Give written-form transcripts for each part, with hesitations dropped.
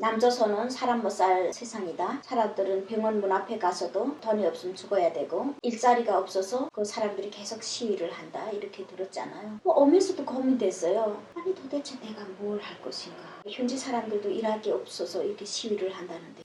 남조선은 사람 못 살 세상이다. 사람들은 병원 문 앞에 가서도 돈이 없으면 죽어야 되고 일자리가 없어서 그 사람들이 계속 시위를 한다. 이렇게 들었잖아요. 오면서도 고민됐어요. 아니 도대체 내가 뭘 할 것인가. 현지 사람들도 일할 게 없어서 이렇게 시위를 한다는데.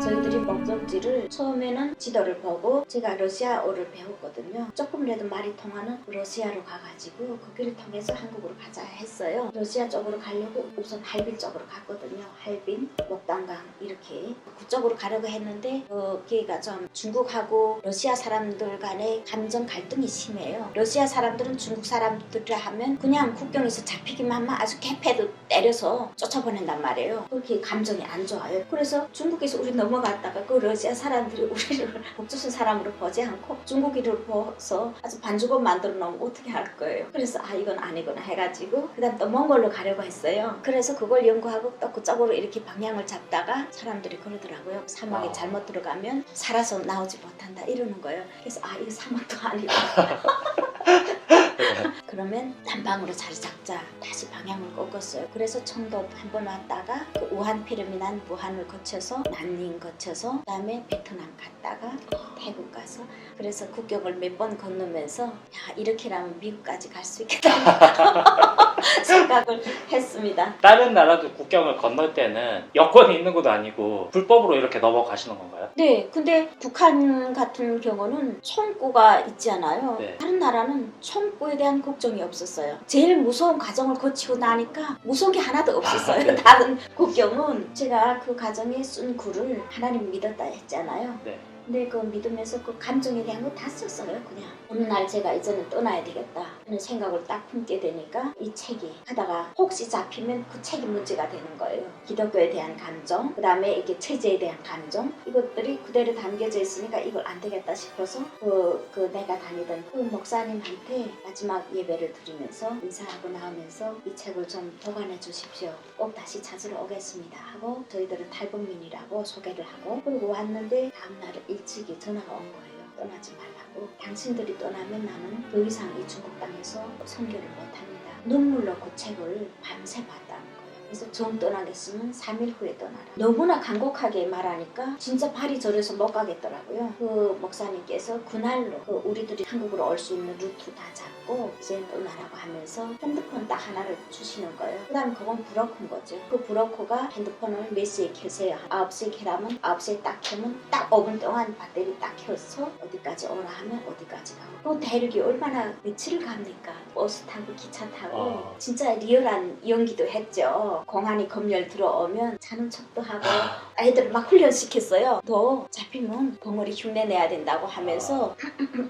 저희들이 목적지를 처음에는 지도를 보고 제가 러시아어를 배웠거든요. 조금이라도 말이 통하는 러시아로 가가지고 거기를 통해서 한국으로 가자 했어요. 러시아 쪽으로 가려고 우선 할빈 쪽으로 갔거든요. 할빈, 목단강 이렇게 그쪽으로 가려고 했는데 거기가 좀 중국하고 러시아 사람들 간의 감정 갈등이 심해요. 러시아 사람들은 중국 사람들이라 하면 그냥 국경에서 잡히기만 하면 아주 개패도 때려서 쫓아보낸단 말이에요. 그렇게 감정이 안 좋아요. 그래서 중국에서 우리 넘어갔다가 그 러시아 사람들이 우리를 북조선 사람으로 보지 않고 중국인으로 보서 아주 반죽업 만들어 놓으면 어떻게 할 거예요. 그래서 이건 아니구나 해가지고 그 다음 또 몽골로 가려고 했어요. 그래서 그걸 연구하고 또 그쪽으로 이렇게 방향을 잡다가 사람들이 그러더라고요. 사막에 잘못 들어가면 살아서 나오지 못한다 이러는 거예요. 그래서 이거 사막도 아니고 그러면 남방으로 자리 잡자. 다시 방향을 꺾었어요. 그래서 청도 한번 왔다가 그 우한 피르미난 무한을 거쳐서 난닝 거쳐서 그다음에 베트남 갔다가 태국 가서 그래서 국경을 몇 번 건너면서 이렇게라면 미국까지 갈 수 있겠다 생각을 했습니다. 다른 나라도 국경을 건널 때는 여권이 있는 것도 아니고 불법으로 이렇게 넘어가시는 건가요? 네, 근데 북한 같은 경우는 총구가 있잖아요. 네. 다른 나라는 총구에 대한 걱정이 없었어요. 제일 무서운 과정을 거치고 나니까 무서운 게 하나도 없었어요. 네. 다른 국경은 제가 그 과정에 쓴 글을 하나님 믿었다 했잖아요. 네. 근데 그거 믿으면서 그 감정에 대한 거 다 썼어요. 그냥 어느 날 제가 이제는 떠나야 되겠다 하는 생각을 딱 품게 되니까 이 책이 하다가 혹시 잡히면 그 책이 문제가 되는 거예요. 기독교에 대한 감정, 그 다음에 이게 체제에 대한 감정, 이것들이 그대로 담겨져 있으니까 이걸 안 되겠다 싶어서 그 내가 다니던 그 목사님한테 마지막 예배를 드리면서 인사하고 나오면서 이 책을 좀 보관해 주십시오. 꼭 다시 찾으러 오겠습니다 하고 저희들은 탈북민이라고 소개를 하고 그리고 왔는데 다음날 일찍이 전화가 온 거예요. 떠나지 말라고. 당신들이 떠나면 나는 더 이상 이 중국 땅에서 선교를 못합니다. 눈물로 그 책을 밤새 봤다는 거예요. 그래서 정 떠나겠으면 3일 후에 떠나라. 너무나 간곡하게 말하니까 진짜 발이 저려서 못 가겠더라고요. 그 목사님께서 그날로 우리들이 한국으로 올 수 있는 루트 다 잡고 이제 떠나라고 하면서 핸드폰 딱 하나를 주시는 거예요. 그 다음에 그건 브로커인 거죠. 그 브로커가 핸드폰을 몇 시에 켜세요. 9시에 켜라면 9시에 딱 켜면 딱 5분 동안 배터리 딱 켜서 어디까지 오라 하면 어디까지 가고 그 대륙이 얼마나 며칠을 갑니까? 버스 타고 기차 타고 진짜 리얼한 연기도 했죠. 공안이 검열 들어오면 자는 척도 하고 애들을 막 훈련시켰어요. 너 잡히면 벙어리 흉내 내야 된다고 하면서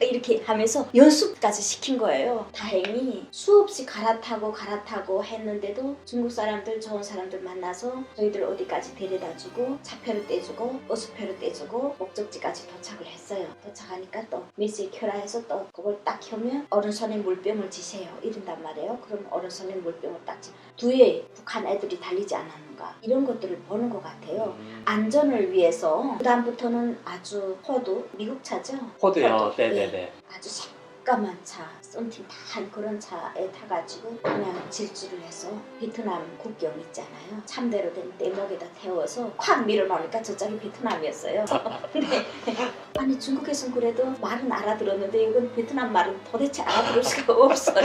이렇게 하면서 연습까지 시킨 거예요. 다행히 수없이 갈아타고 했는데도 중국 사람들 좋은 사람들 만나서 저희들 어디까지 데려다주고 차표를 떼주고 버스표를 떼주고 목적지까지 도착을 했어요. 도착하니까 또 몇 시에 켜라 해서 또 그걸 딱 켜면 어른손에 물병을 지세요. 이런단 말이에요. 그럼 어른손에 물병을 딱 뒤에 북한 애들이 달리지 않았는가 이런 것들을 보는 것 같아요. 안전을 위해서 그 다음부터는 아주 포드 미국 차죠? 포드요. 네네네. 아주 새까만 차 썬팅 다 한 그런 차에 타가지고 그냥 질주를 해서 베트남 국경 있잖아요. 참대로 된 떼목에다 태워서 콱 밀어놓으니까 저쪽이 베트남이었어요. 근데 아니 중국에서는 그래도 말은 알아들었는데 이건 베트남 말은 도대체 알아들을 수가 없어요.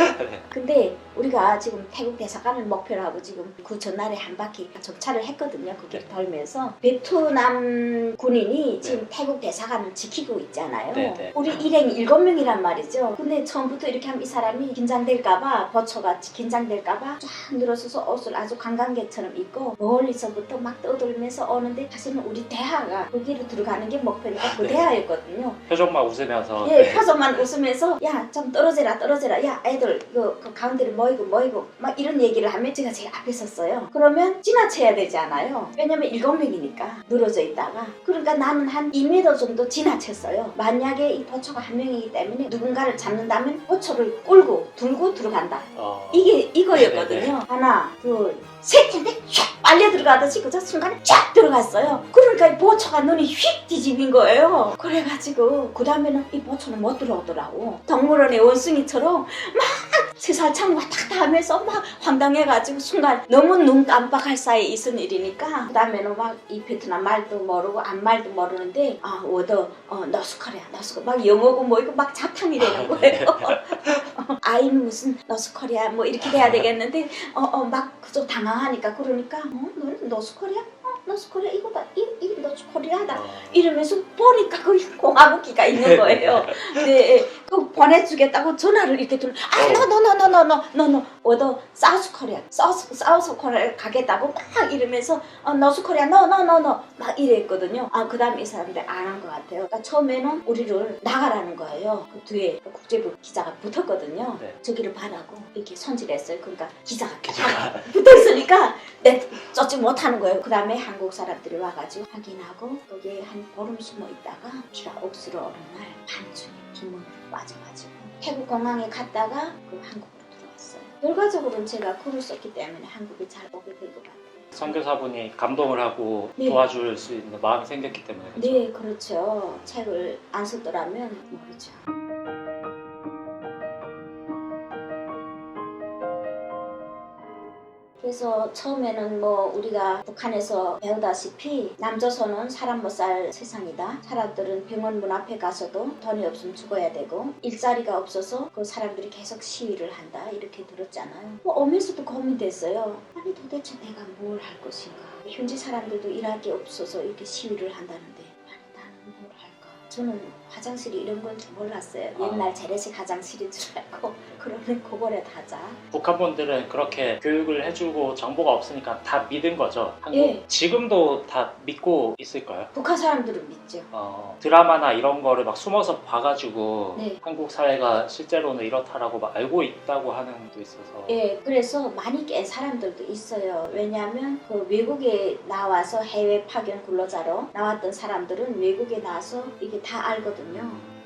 근데 우리가 지금 태국 대사관을 목표로 하고 지금 그 전날에 한 바퀴 정찰을 했거든요. 그 길 돌면서 베트남 군인이 지금 태국 대사관을 지키고 있잖아요. 네네. 우리 일행 7명이란 말이죠. 근데 처음부터 이렇게 하면 이 사람이 긴장될까봐 버처가 긴장될까봐 쫙 늘어서서 옷을 아주 관광객처럼 입고 멀리서부터 막 떠돌면서 오는데 사실은 우리 대하가 거기로 들어가는 게 목표니까 그 대하였거든요. 표정만 웃으면서 표정만 웃으면서 야 좀 떨어져라 야 애들 그 가운데를 모이고 막 이런 얘기를 하면 제가 제일 앞에 섰어요. 그러면 지나쳐야 되잖아요. 왜냐면 7명이니까 늘어져 있다가 그러니까 나는 한 2m 정도 지나쳤어요. 만약에 이 보초가 한 명이기 때문에 누군가를 잡는다면 보초를 끌고 들고 들어간다. 이게 이거였거든요. 하나 둘 셋인데 샥 빨려 들어가듯이 그저 순간에 쫙 들어갔어요. 그러니까 이 보초가 눈이 휙 뒤집힌 거예요. 그래가지고 그 다음에는 이 보초는 못 들어오더라고. 동물원의 원숭이처럼 막 세살창 왔다 갔다 하면서 막 황당해가지고 순간 너무 눈 깜빡할 사이에 있은 일이니까 그 다음에는 막 이 베트남 말도 모르고 안말도 모르는데 워더 너스커리아 막 영어고 뭐이고 막 자탕이 되는 거예요. 아이는 무슨 너스커리아 뭐 이렇게 돼야 되겠는데 막 그저 당황하니까 그러니까 너는 너스커리아? 너스코리아 이거다 이 너스코리아다 이러면서 보니까 그 공화국기가 있는 거예요. 네, 그 보내주겠다고 전화를 이렇게 들어. 노 어더 사우스 코리아 가겠다고 막 이러면서 너스코리아 노 막 이랬거든요. 그 다음에 이 사람들 안 한 것 같아요. 그러니까 처음에는 우리를 나가라는 거예요. 그 뒤에 국제부 기자가 붙었거든요. 네. 저기를 봐라고 이렇게 선질했어요. 그러니까 기자가 붙어있으니까 쫓지 못하는 거예요. 그 다음에 한국 사람들이 와가지고 확인하고 거기에 한 보름 숨어 있다가 비가 억수로 오는 날 반쯤에 빗물로 빠져가지고 태국 공항에 갔다가 그 한국으로 들어왔어요. 결과적으로는 제가 글을 썼기 때문에 한국에 잘 오게 된 것 같아요. 선교사분이 감동을 하고 네. 도와줄 수 있는 마음이 생겼기 때문에 그렇죠? 네, 그렇죠. 책을 안 썼더라면 모르죠. 그래서 처음에는 뭐 우리가 북한에서 배우다시피 남조선은 사람 못 살 세상이다. 사람들은 병원 문 앞에 가서도 돈이 없으면 죽어야 되고 일자리가 없어서 그 사람들이 계속 시위를 한다 이렇게 들었잖아요. 뭐 오면서도 고민됐어요. 아니 도대체 내가 뭘 할 것인가. 현지 사람들도 일할 게 없어서 이렇게 시위를 한다는데 아니 나는 뭘 할까. 저는 화장실이 이런 건 줄 몰랐어요. 옛날 재래식 화장실인 줄 알고 그러면 그거라도 하자. 북한 분들은 그렇게 교육을 해주고 정보가 없으니까 다 믿은 거죠? 한국 예. 지금도 다 믿고 있을까요? 북한 사람들은 믿죠. 드라마나 이런 거를 막 숨어서 봐가지고 네. 한국 사회가 실제로는 이렇다라고 막 알고 있다고 하는 분도 있어서 예, 그래서 많이 깬 사람들도 있어요. 왜냐하면 그 외국에 나와서 해외 파견 근로자로 나왔던 사람들은 외국에 나와서 이게 다 알거든요.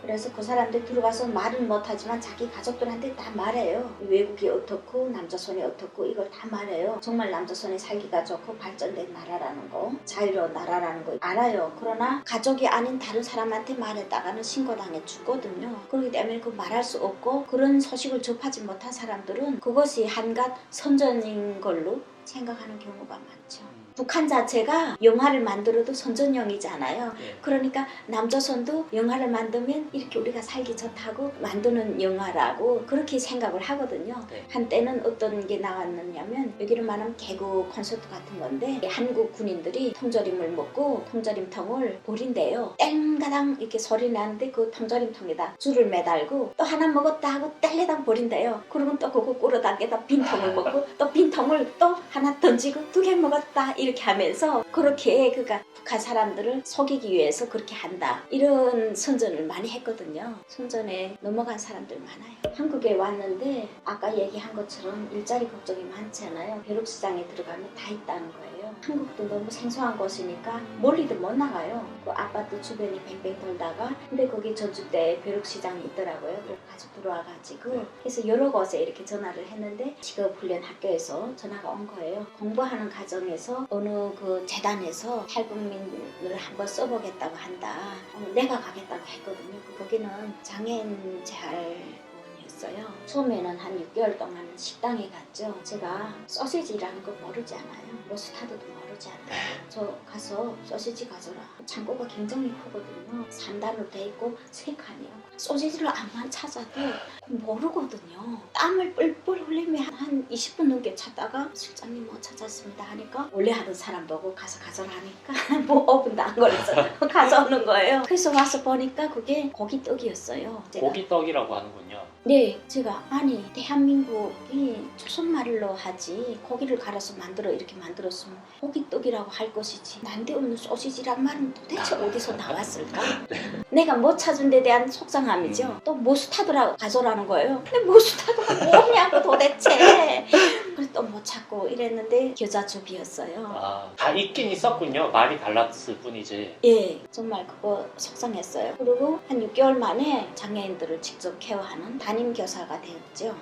그래서 그 사람들 들어가서 말은 못하지만 자기 가족들한테 다 말해요. 외국이 어떻고 남조선이 어떻고 이걸 다 말해요. 정말 남조선이 살기가 좋고 발전된 나라라는 거, 자유로운 나라라는 거 알아요. 그러나 가족이 아닌 다른 사람한테 말했다가는 신고당해 죽거든요. 그렇기 때문에 그 말할 수 없고 그런 소식을 접하지 못한 사람들은 그것이 한갓 선전인 걸로 생각하는 경우가 많죠. 북한 자체가 영화를 만들어도 선전용이잖아요. 예. 그러니까 남조선도 영화를 만들면 이렇게 우리가 살기 좋다고 만드는 영화라고 그렇게 생각을 하거든요. 네. 한때는 어떤 게 나왔느냐면 여기를 말하면 개그 콘서트 같은 건데 한국 군인들이 통조림을 먹고 통조림통을 버린대요. 땡가당 이렇게 소리 나는데 그 통조림통에다 줄을 매달고 또 하나 먹었다 하고 땡레당 버린대요. 그러면 또 그거 꿇어당겨다 빈통을 먹고 또 빈통을 또 하나 던지고 2개 먹었다 이렇게 하면서 그렇게 그러니까 북한 사람들을 속이기 위해서 그렇게 한다 이런 선전을 많이 했거든요. 선전에 넘어간 사람들 많아요. 한국에 왔는데 아까 얘기한 것처럼 일자리 걱정이 많잖아요. 벼룩시장에 들어가면 다 있다는 거예요. 한국도 너무 생소한 곳이니까 멀리도 못 나가요. 그 아파트 주변이 뱅뱅 돌다가 근데 거기 전주대 벼룩시장이 있더라고요. 그래서 가지고 들어와가지고 그래서 여러 곳에 이렇게 전화를 했는데 직업훈련 학교에서 전화가 온 거예요. 공부하는 과정에서 어느 그 재단에서 탈북민을 한번 써보겠다고 한다. 내가 가겠다고 했거든요. 거기는 장애인 재활원이었어요. 처음에는 한 6개월 동안 식당에 갔죠. 제가 소시지라는 거 모르지 않아요. 머스타드도 모르지 않아요. 저 가서 소시지 가져라. 창고가 굉장히 크거든요. 3단으로 돼 있고 3칸이에요. 소시지를 안만 찾아도 모르거든요. 땀을 뿔뿔 흘리며 한 20분 넘게 찾다가 실장님 뭐 찾았습니다 하니까 원래 하던 사람 보고 가서 가져라 하니까 뭐 5분도 안 걸려서 가져오는 거예요. 그래서 와서 보니까 그게 고기떡이었어요. 고기떡이라고 하는군요. 네, 제가 아니 대한민국이 조선말로 하지 고기를 갈아서 만들어 이렇게 만들었으면 고기떡이라고 할 것이지 난데없는 소시지란 말은 도대체 어디서 나왔을까? 내가 못 찾은 데 대한 속상함이죠. 또 머스타드라고 가져라는 거예요. 근데 머스타드가 뭐냐고 도대체. 그래서 또 못 찾고 이랬는데 겨자죽이었어요. 다 있긴 있었군요. 말이 달랐을 뿐이지. 예, 정말 그거 속상했어요. 그리고 한 6개월 만에 장애인들을 직접 케어하는 담임교사가 되었죠.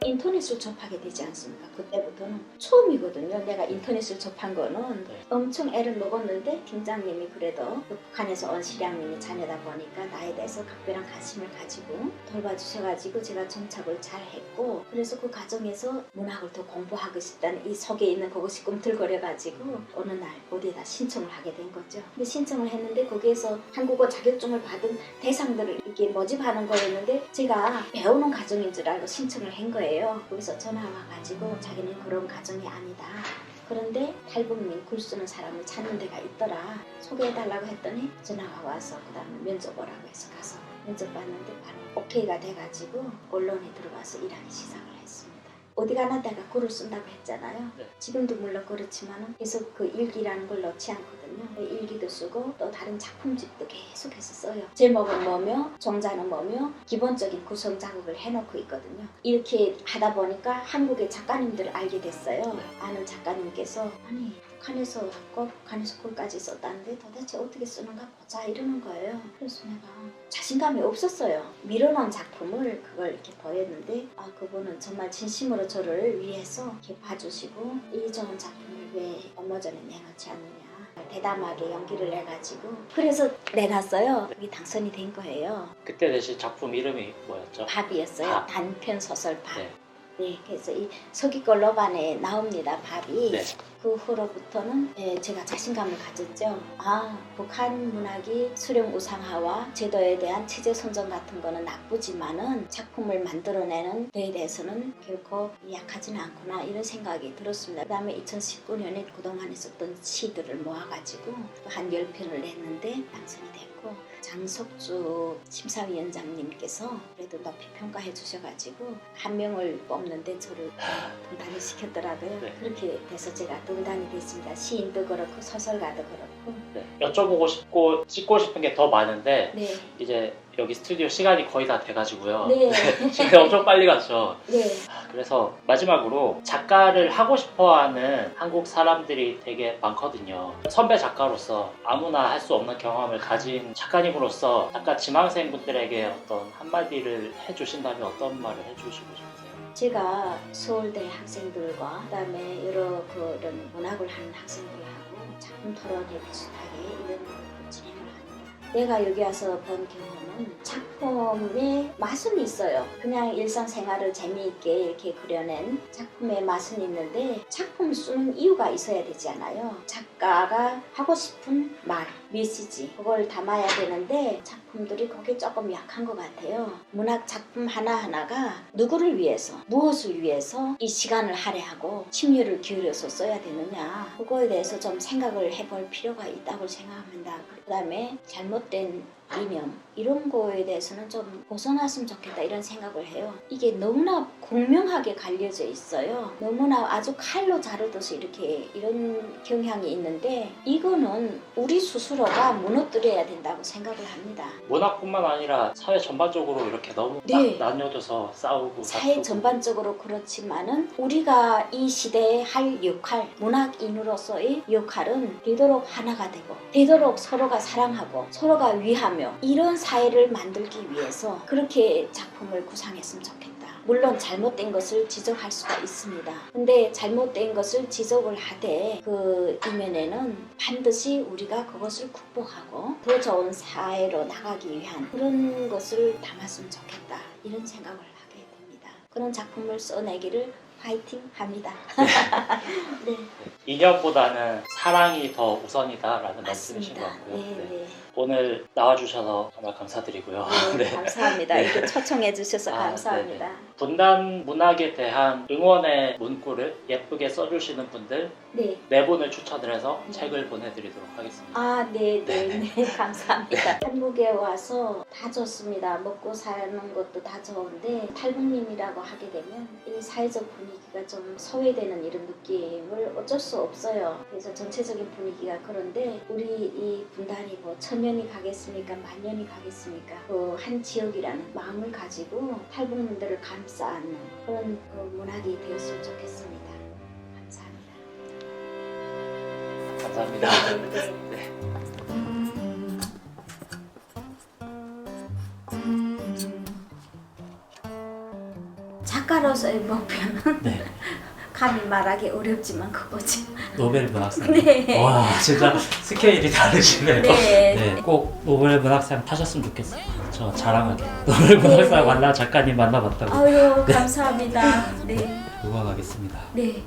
인터넷을 접하게 되지 않습니까? 그때부터는 처음이거든요. 내가 인터넷을 접한 거는 네. 엄청 애를 먹었는데 팀장님이 그래도 그 북한에서 온 실향민이 자녀다 보니까 나에 대해서 각별한 관심을 가지고 돌봐주셔가지고 제가 정착을 잘 했고, 그래서 그 과정에서 문학을 더 공부하고 싶다는 이 속에 있는 그것이 꿈틀거려가지고 어느 날 어디에다 신청을 하게 된 거죠. 근데 신청을 했는데 거기에서 한국어 자격증을 받은 대상들을 이렇게 모집하는 거였는데 제가 배우는 과정인 줄 알고 신청을 한 거예요. 거기서 전화 와가지고 자기는 그런 과정이 아니다. 그런데 탈북민 글 쓰는 사람을 찾는 데가 있더라. 소개해달라고 했더니 전화가 와서 그 다음에 면접 오라고 해서 가서 면접 봤는데 바로 오케이가 돼가지고 언론에 들어가서 일하기 시작을 했습니다. 어디 가나 내가 글을 쓴다고 했잖아요. 네. 지금도 물론 그렇지만 계속 그 일기라는 걸 넣지 않거든요. 일기도 쓰고 또 다른 작품집도 계속해서 써요. 제목은 뭐며 정자는 뭐며 기본적인 구성 작업을 해놓고 있거든요. 이렇게 하다 보니까 한국의 작가님들을 알게 됐어요. 아는 작가님께서 아니 북한에서 왔고 북한에서 글까지 썼다는데 도대체 어떻게 쓰는가 보자 이러는 거예요. 그래서 내가 자신감이 없었어요. 밀어놓은 작품을 그걸 이렇게 보였는데 그분은 정말 진심으로 저를 위해서 이렇게 봐주시고 이 좋은 작품을 왜 얼마 전에 내놓지 않느냐, 대담하게 연기를 내가지고 그래서 내놨어요. 여기 당선이 된 거예요. 그때 내신 작품 이름이 뭐였죠? 밥이었어요. 밥. 단편 소설 밥. 네. 네, 그래서 이 서기걸 로반에 나옵니다. 밥이. 네. 그 후로부터는 제가 자신감을 가졌죠. 북한 문학이 수령 우상화와 제도에 대한 체제 선전 같은 거는 나쁘지만은 작품을 만들어내는 데에 대해서는 결코 약하지는 않구나 이런 생각이 들었습니다. 그 다음에 2019년에 그동안 있었던 시들을 모아가지고 한 10편을 냈는데 당선이 됐고, 장석주 심사위원장님께서 그래도 높이 평가해 주셔가지고 한 명을 뽑는데 저를 등단을 시켰더라고요. 네. 그렇게 돼서 제가 등단이 됐습니다. 시인도 그렇고 소설가도 그렇고. 네. 여쭤보고 싶고 찍고 싶은 게 더 많은데 네. 이제 여기 스튜디오 시간이 거의 다 돼가지고요. 네. 시간이 엄청 빨리 갔죠. 네. 그래서 마지막으로 작가를 하고 싶어하는 한국 사람들이 되게 많거든요. 선배 작가로서 아무나 할 수 없는 경험을 가진 작가님으로서 작가 지망생분들에게 어떤 한마디를 해주신다면 어떤 말을 해주시고 싶으세요? 제가 서울대 학생들과 그다음에 여러 그런 문학을 하는 학생들하고 작품 토론회 비슷하게 이런 걸 진행을 합니다. 내가 여기 와서 본 경험은 작품의 맛은 있어요. 그냥 일상생활을 재미있게 이렇게 그려낸 작품의 맛은 있는데 작품을 쓰는 이유가 있어야 되지 않아요. 작가가 하고 싶은 말, 메시지 그걸 담아야 되는데 작품들이 거기에 조금 약한 것 같아요. 문학 작품 하나하나가 누구를 위해서, 무엇을 위해서 이 시간을 할애하고 심혈을 기울여서 써야 되느냐, 그거에 대해서 좀 생각을 해볼 필요가 있다고 생각합니다. 그 다음에 잘못된 이념 이런 거에 대해서는 좀 벗어났으면 좋겠다 이런 생각을 해요. 이게 너무나 공명하게 갈려져 있어요. 너무나 아주 칼로 자르듯이 이렇게 이런 경향이 있는데 이거는 우리 스스로가 무너뜨려야 된다고 생각을 합니다. 문학뿐만 아니라 사회 전반적으로 이렇게 너무 네. 나뉘어져서 싸우고 사회 다투고. 전반적으로 그렇지만은 우리가 이 시대에 할 역할, 문학인으로서의 역할은 되도록 하나가 되고 되도록 서로가 사랑하고 서로가 위하며 이런 사회를 만들기 위해서 그렇게 작품을 구상했으면 좋겠다. 물론 잘못된 것을 지적할 수가 있습니다. 근데 잘못된 것을 지적을 하되 그 이면에는 반드시 우리가 그것을 극복하고 더 좋은 사회로 나가기 위한 그런 것을 담았으면 좋겠다. 이런 생각을 하게 됩니다. 그런 작품을 써내기를 파이팅 합니다. 네. 인연보다는 사랑이 더 우선이다라는 말씀이신 것 맞습니다. 같고요. 네, 네. 오늘 나와주셔서 정말 감사드리고요. 네, 네. 감사합니다. 네. 이렇게 초청해 주셔서 아, 감사합니다. 분단 문학에 대한 응원의 문구를 예쁘게 써주시는 분들 네. 4분을 추천을 해서 책을 보내드리도록 하겠습니다. 네, 감사합니다. 한국에 와서 다 좋습니다. 먹고 사는 것도 다 좋은데 탈북민이라고 하게 되면 이 사회적 분위기가 좀 소외되는 이런 느낌을 어쩔 수 없어요. 그래서 전체적인 분위기가 그런데 우리 이 분단이 뭐 1000년이 가겠습니까? 10,000년이 가겠습니까? 그 한 지역이라는 마음을 가지고 탈북민들을 감싸 안는 그런 문학이 되었으면 좋겠습니다. 감사합니다. 감사합니다. 네. 네. 작가로서의 목표는 네. 감히 말하기 어렵지만 그거지. 노벨 문학상. 네. 와 진짜 스케일이 다르시네요. 네. 네, 꼭 노벨 문학상 타셨으면 좋겠어요. 저 자랑하게 노벨 문학상 만나 작가님 만나봤다고 아유 감사합니다. 네. 응원하겠습니다. 네.